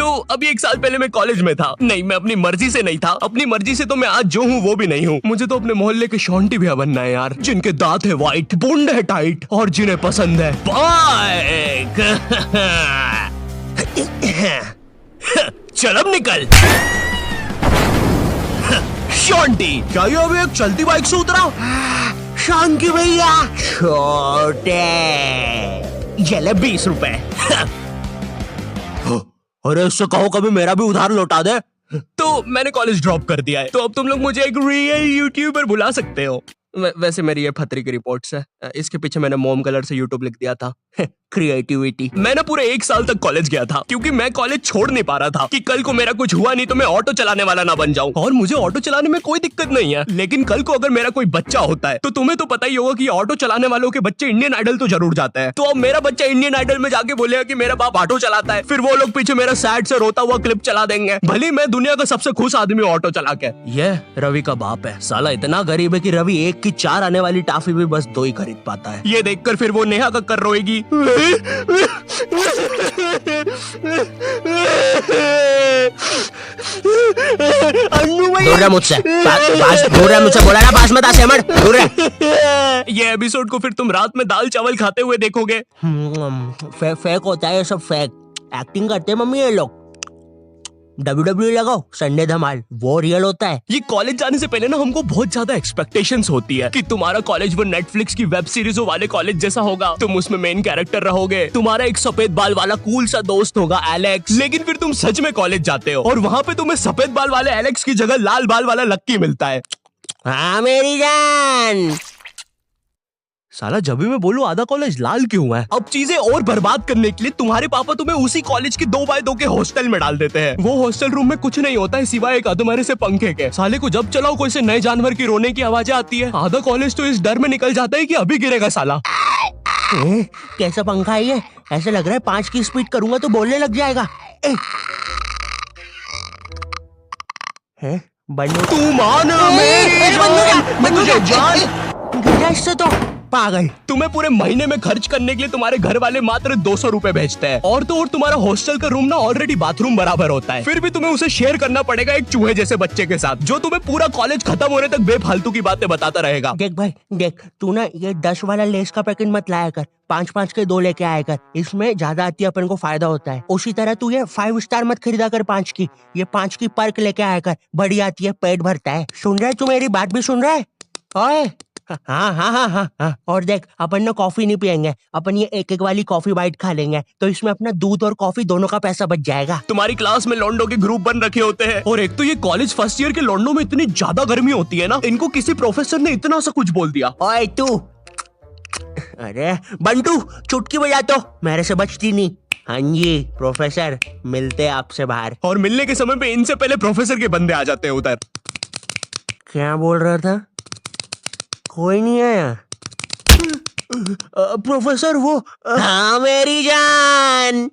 तो अभी 1 साल पहले मैं कॉलेज में था। नहीं, मैं अपनी मर्जी से नहीं था। अपनी मर्जी से तो मैं आज जो हूँ वो भी नहीं हूँ। मुझे तो अपने मोहल्ले के शॉन्टी भैया बनना है यार, जिनके दांत है व्हाइट, बूंद है टाइट और जिन्हें पसंद है बाइक। चल अब निकल। शॉन्टी, क्या ये अभी एक चलती बाइक से उतरा? शांति भैया, छोटे चले 20 रुपए। अरे इससे कहो कभी मेरा भी उधार लौटा दे। तो मैंने कॉलेज ड्रॉप कर दिया है, तो अब तुम लोग मुझे एक रियल यूट्यूबर बुला सकते हो। वैसे मेरी ये फतरी की रिपोर्ट्स है। इसके पीछे मैंने मोम कलर से यूट्यूब लिख दिया था। क्रिएटिविटी। मैं ना पूरे 1 साल तक कॉलेज गया था, क्योंकि मैं कॉलेज छोड़ नहीं पा रहा था कि कल को मेरा कुछ हुआ नहीं तो मैं ऑटो चलाने वाला ना बन जाऊं। और मुझे ऑटो चलाने में कोई दिक्कत नहीं है, लेकिन कल को अगर मेरा कोई बच्चा होता है तो तुम्हें तो पता ही होगा कि ऑटो चलाने वालों के बच्चे इंडियन आइडल तो जरूर जाते हैं। तो अब मेरा बच्चा इंडियन आइडल में जाके बोलेगा कि मेरा बाप ऑटो चलाता है, फिर वो लोग पीछे मेरा सैड से रोता हुआ क्लिप चला देंगे, भले मैं दुनिया का सबसे खुश आदमी ऑटो चला के। ये रवि का बाप है, साला इतना गरीब है कि रवि 1 की 4 आने वाली टाफी भी बस 2 ही खरीद पाता है। ये देखकर फिर वो नेहा कक्कर रोएगी। दूर रह मुझसे, दूर रह मुझसे, बोला ना पास मत आ सेमर, दूर रह। ये एपिसोड को फिर तुम रात में दाल चावल खाते हुए देखोगे। फेक होता है ये सब, फेक एक्टिंग करते हैं मम्मी ये लोग। WWE लगाओ, संडे धमाल, वो रियल होता है। ये कॉलेज जाने से पहले ना हमको बहुत ज्यादा एक्सपेक्टेशंस होती है कि तुम्हारा कॉलेज वो नेटफ्लिक्स की वेब सीरीजों वाले कॉलेज जैसा होगा, तुम उसमें मेन कैरेक्टर रहोगे, तुम्हारा एक सफेद बाल वाला कूल सा दोस्त होगा एलेक्स। लेकिन फिर तुम सच में कॉलेज जाते हो और वहाँ पे तुम्हें सफेद बाल वाले एलेक्स की जगह लाल बाल वाला लक्की मिलता है। हाँ मेरी जान। साला जब भी मैं बोलूं आधा कॉलेज लाल क्यों है। अब चीजें और बर्बाद करने के लिए तुम्हारे पापा तुम्हें उसी कॉलेज के 2x2 के हॉस्टल में डाल देते हैं। वो हॉस्टल रूम में कुछ नहीं होता है सिवाय एक अधमरे से पंखे के। साले को जब चलाओ कोई से नए जानवर की रोने की आवाजें आती है। आधा कॉलेज तो इस डर में निकल जाता है कि अभी गिरेगा साला। कैसा पंखा है ये? ऐसा लग रहा है 5 की स्पीड करूंगा तो बोलने लग जाएगा। बंदूक तू मान मेरी जान। इससे तो पागल। तुम्हें पूरे महीने में खर्च करने के लिए तुम्हारे घर वाले मात्र 200 रुपए भेजते हैं, और तो और तुम्हारा हॉस्टल का रूम ना ऑलरेडी बाथरूम बराबर होता है, फिर भी तुम्हें उसे शेयर करना पड़ेगा एक चूहे जैसे बच्चे के साथ, जो तुम्हें पूरा कॉलेज खत्म होने तक बेफालतू की बातें बताता रहेगा। देख भाई देख, तू ना ये 10 वाला लेस का पैकेट मत लाया कर, 5-5 के 2 लेके आया कर, इसमें ज्यादा आती है, अपन को फायदा होता है। उसी तरह तू ये 5 स्टार मत खरीदा कर 5 की, ये 5 की पर्क लेके आया कर, बड़ी आती है, पेट भरता है। सुन रहा है तू? मेरी बात भी सुन रहा है? ओए हाँ। और देख, अपन ना कॉफी नहीं पियेंगे, अपन ये 1-1 वाली कॉफी बाइट खा लेंगे, तो इसमें अपना दूध और कॉफी दोनों का पैसा बच जाएगा। तुम्हारी क्लास में लॉन्डो के ग्रुप बन रखे होते हैं, और एक तो ये कॉलेज फर्स्ट ईयर के लॉन्डो में इतनी ज्यादा गर्मी होती है ना, इनको किसी प्रोफेसर ने इतना सा कुछ बोल दिया। ओए तू, अरे बंटू चुटकी बजा तो, मेरे से बचती नहीं। हाँ जी प्रोफेसर, मिलते आपसे बाहर। और मिलने के समय पे इनसे पहले प्रोफेसर के बंदे आ जाते हैं उधर। क्या बोल रहा था? कोई नहीं आया। प्रोफेसर वो हाँ मेरी जान,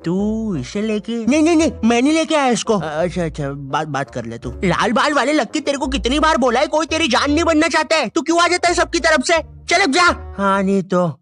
तू इसे लेके? नहीं, मैं नहीं लेके आया इसको। अच्छा, बात कर ले तू। लाल बाल वाले लक्की, तेरे को कितनी बार बोला है कोई तेरी जान नहीं बनना चाहता है, तू क्यों आ जाता है सबकी तरफ से? चल जा। हाँ नहीं तो।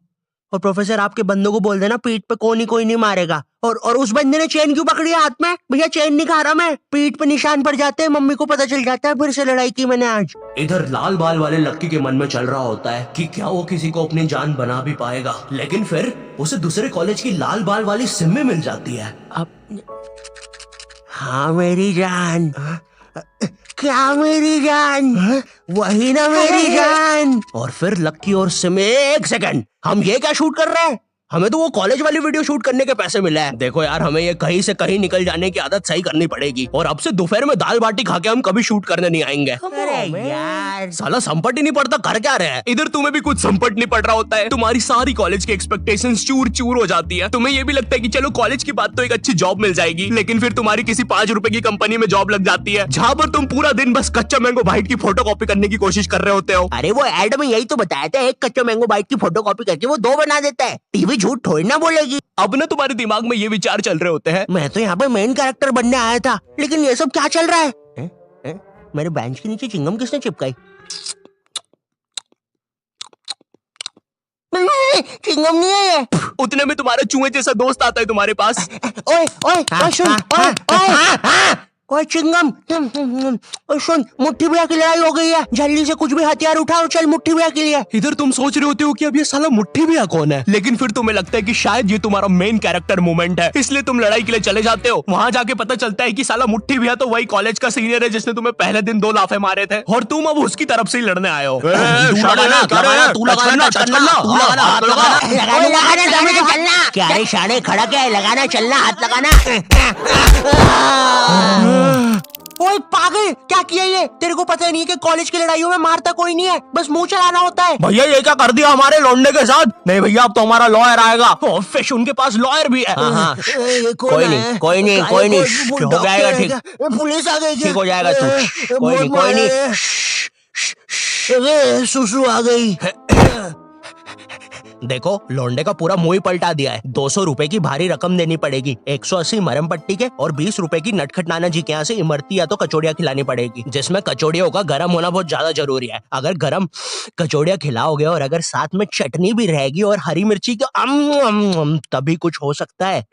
और प्रोफेसर आपके बंदों को बोल देना पीठ पे कोई नहीं मारेगा। और उस बंदे ने चेन क्यों पकड़ी है हाथ में? भैया चेन नहीं खा रहा मैं, पीठ पे निशान पड़ जाते हैं, मम्मी को पता चल जाता है, फिर से लड़ाई की मैंने आज। इधर लाल बाल वाले लक्की के मन में चल रहा होता है कि क्या वो किसी को अपनी जान बना भी पाएगा, लेकिन फिर उसे दूसरे कॉलेज की लाल बाल वाली सिम्मी मिल जाती है। हाँ मेरी जान। क्या मेरी जान? वही ना मेरी जान। और फिर लक्की और सिम्मी, 1 सेकंड, हम ये क्या शूट कर रहे हैं? हमें तो वो कॉलेज वाली वीडियो शूट करने के पैसे मिले हैं। देखो यार, हमें ये कहीं से कहीं निकल जाने की आदत सही करनी पड़ेगी, और अब से दोपहर में दाल बाटी खा के हम कभी शूट करने नहीं आएंगे। अरे यार, साला संपट ही नहीं पड़ता, कर क्या रहे हैं? इधर तुम्हें भी कुछ संपट नहीं पड़ रहा होता है, तुम्हारी सारी कॉलेज की एक्सपेक्टेशंस चूर चूर हो जाती है। तुम्हें ये भी लगता है कि चलो कॉलेज की बात तो एक अच्छी जॉब मिल जाएगी, लेकिन फिर तुम्हारी किसी 5 रुपए की कंपनी में जॉब लग जाती है, जहाँ पर तुम पूरा दिन बस कच्चा मैंगो बाइट की फोटो कॉपी करने की कोशिश कर रहे होते हो। अरे वो एड में यही तो बताया था, एक कच्चा मैंगो बाइट की फोटो कॉपी करके वो 2 बना देता है। टीवी झूठ थोड़ी ना बोलेगी। अब ना तुम्हारे दिमाग में ये विचार चल रहे होते हैं, मैं तो यहाँ पे मेन कैरेक्टर बनने आया था, लेकिन ये सब क्या चल रहा है? मेरे बेंच के नीचे चिंगम किसने चिपकाई? चिंगम नहीं है ये। उतने में तुम्हारा चूहे जैसा दोस्त आता है तुम्हारे पास। ओए ओए ओए सुन, ओए ओए चिंगम, ओए सुन, मुट्ठी भैया की लड़ाई हो गई है, जल्दी से कुछ भी हथियार उठाओ, चल मुट्ठी भैया के लिए। इधर तुम सोच रहे होते हो कि अब ये साला मुट्ठी भैया कौन है, लेकिन फिर तुम्हें लगता है कि शायद ये तुम्हारा मेन कैरेक्टर मोमेंट है, इसलिए तुम लड़ाई के लिए चले जाते हो। वहाँ जाके पता चलता है कि साला मुट्ठी भैया तो वही कॉलेज का सीनियर है जिसने तुम्हें पहले दिन 2 लाफे मारे थे, और तुम अब उसकी तरफ से ही लड़ने आए हो। क्या रे शाने, खड़ा क्या है, लगाना चलना, हाथ लगाना। ओए पागल, क्या किया ये? तेरे को पता नहीं है कि कॉलेज की लड़ाइयों में मारता कोई नहीं है, बस मुंह चलाना होता है। भैया ये क्या कर दिया हमारे लौंडे के साथ? नहीं भैया अब तो हमारा लॉयर आएगा। फिश उनके पास लॉयर भी है। हाँ, कोई नहीं, हो जाएगा ठीक, पुलिस आ गई, ठीक हो जाएगा तू, कोई नहीं। सुसु आ गई। देखो लौंडे का पूरा मुंह ही पलटा दिया है। 200 रुपए की भारी रकम देनी पड़ेगी, 180 मरम पट्टी के और 20 रुपए की नटखट नाना जी के यहाँ से इमरती या तो कचौड़ियाँ खिलानी पड़ेगी, जिसमें कचौड़ियों का गर्म होना बहुत ज्यादा जरूरी है। अगर गर्म कचौड़ियाँ खिलाओगे और अगर साथ में चटनी भी रहेगी और हरी मिर्ची तो तभी कुछ हो सकता है।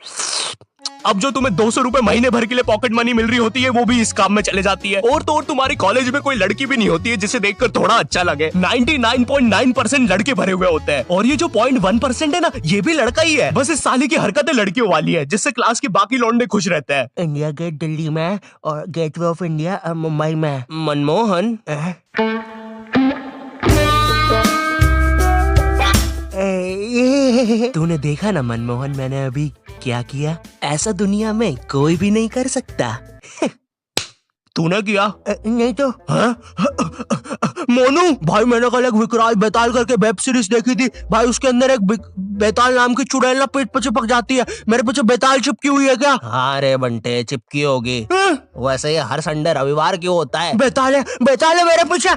अब जो तुम्हें 200 रुपए महीने भर के लिए पॉकेट मनी मिल रही होती है वो भी इस काम में चले जाती है। और तो और तुम्हारे कॉलेज में कोई लड़की भी नहीं होती है जिसे देखकर थोड़ा अच्छा लगे। 99.9% लड़के भरे हुए होते हैं और ये जो 0.1% है ना, ये भी लड़का ही है। बस इस साले की हरकतें लड़कियों वाली है जिससे क्लास के बाकी लौंडे खुश रहते हैं। इंडिया गेट दिल्ली में और गेटवे ऑफ इंडिया मुंबई में। मनमोहन तूने देखा ना मनमोहन, मैंने अभी क्या किया? ऐसा दुनिया में कोई भी नहीं कर सकता। तूने किया? नहीं तो। मोनू भाई, मैंने कल एक विकराल बेताल करके वेब सीरीज देखी थी भाई, उसके अंदर एक बेताल नाम की चुड़ैल ना पेट पे चिपक जाती है। मेरे पीछे बेताल चिपकी हुई है क्या? हाँ रे बंटे, चिपकी होगी। वैसे ये हर संडे रविवार क्यों होता है? बेताल है मेरे पीछे।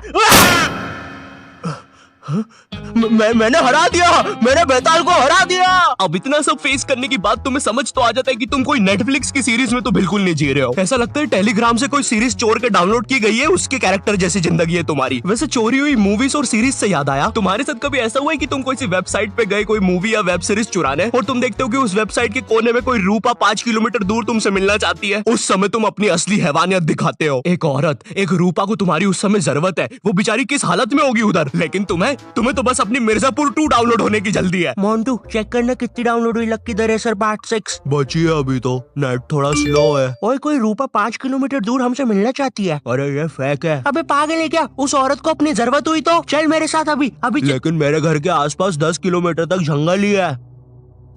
मैंने हरा दिया, मैंने बेताल को हरा दिया। अब इतना सब फेस करने के बाद तुम्हें समझ तो आ जाता है कि तुम कोई नेटफ्लिक्स की सीरीज में तो बिल्कुल नहीं जी रहे हो। ऐसा लगता है टेलीग्राम से कोई सीरीज चोर के डाउनलोड की गई है, उसके कैरेक्टर जैसी जिंदगी है तुम्हारी। वैसे चोरी हुई मूवीज और सीरीज से याद आया, तुम्हारे साथ कभी ऐसा हुआ है कि तुम कोई सी वेबसाइट पे गए कोई मूवी या वेब सीरीज चुराने और तुम देखते हो कि उस वेबसाइट के कोने में कोई रूपा 5 किलोमीटर दूर तुमसे मिलना चाहती है? उस समय तुम अपनी असली हैवानियत दिखाते हो। एक औरत, एक रूपा को तुम्हारी उस समय जरूरत है, वो बेचारी किस हालत में होगी उधर, लेकिन तुम्हें तो बस अपनी मिर्जापुर 2 डाउनलोड होने की जल्दी है। मोन्टू चेक करना कितनी डाउनलोड हुई। लक्की द रेसर पार्ट 6 बची है अभी तो, नेट थोड़ा स्लो है। ओए कोई रूपा 5 किलोमीटर दूर हमसे मिलना चाहती है। अरे ये फेक है। अबे पागल है क्या? उस औरत को अपनी जरूरत हुई तो चल मेरे साथ अभी। लेकिन मेरे घर के आसपास 10 किलोमीटर तक जंगल ही है।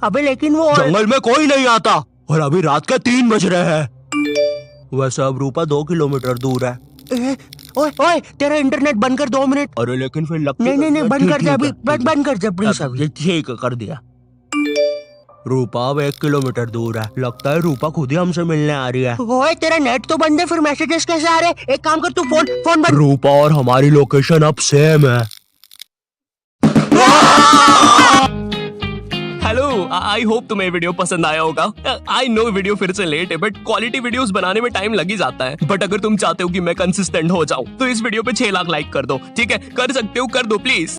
अबे लेकिन वो जंगल में कोई नहीं आता और अभी रात के 3 बज रहे हैं। वैसे अब रूपा 2 किलोमीटर दूर है। ओए तेरा इंटरनेट बंद कर 2 मिनट। अरे लेकिन फिर नहीं बंद कर दे अभी, बंद कर दे प्लीज अभी। ठीक कर दिया। रूपा अब 1 किलोमीटर दूर है, लगता है रूपा खुद ही हमसे मिलने आ रही है। ओए तेरा नेट तो बंद है, फिर मैसेजेस कैसे आ रहे? एक काम कर तू फोन बंद। रूपा और हमारी लोकेशन अब सेम है। हेलो, आई होप तुम्हें वीडियो पसंद आया होगा। आई नो वीडियो फिर से लेट है, बट क्वालिटी वीडियोस बनाने में टाइम लग ही जाता है। बट अगर तुम चाहते हो कि मैं कंसिस्टेंट हो जाऊं तो इस वीडियो पे 6 लाख लाइक कर दो। ठीक है, कर सकते हो, कर दो प्लीज।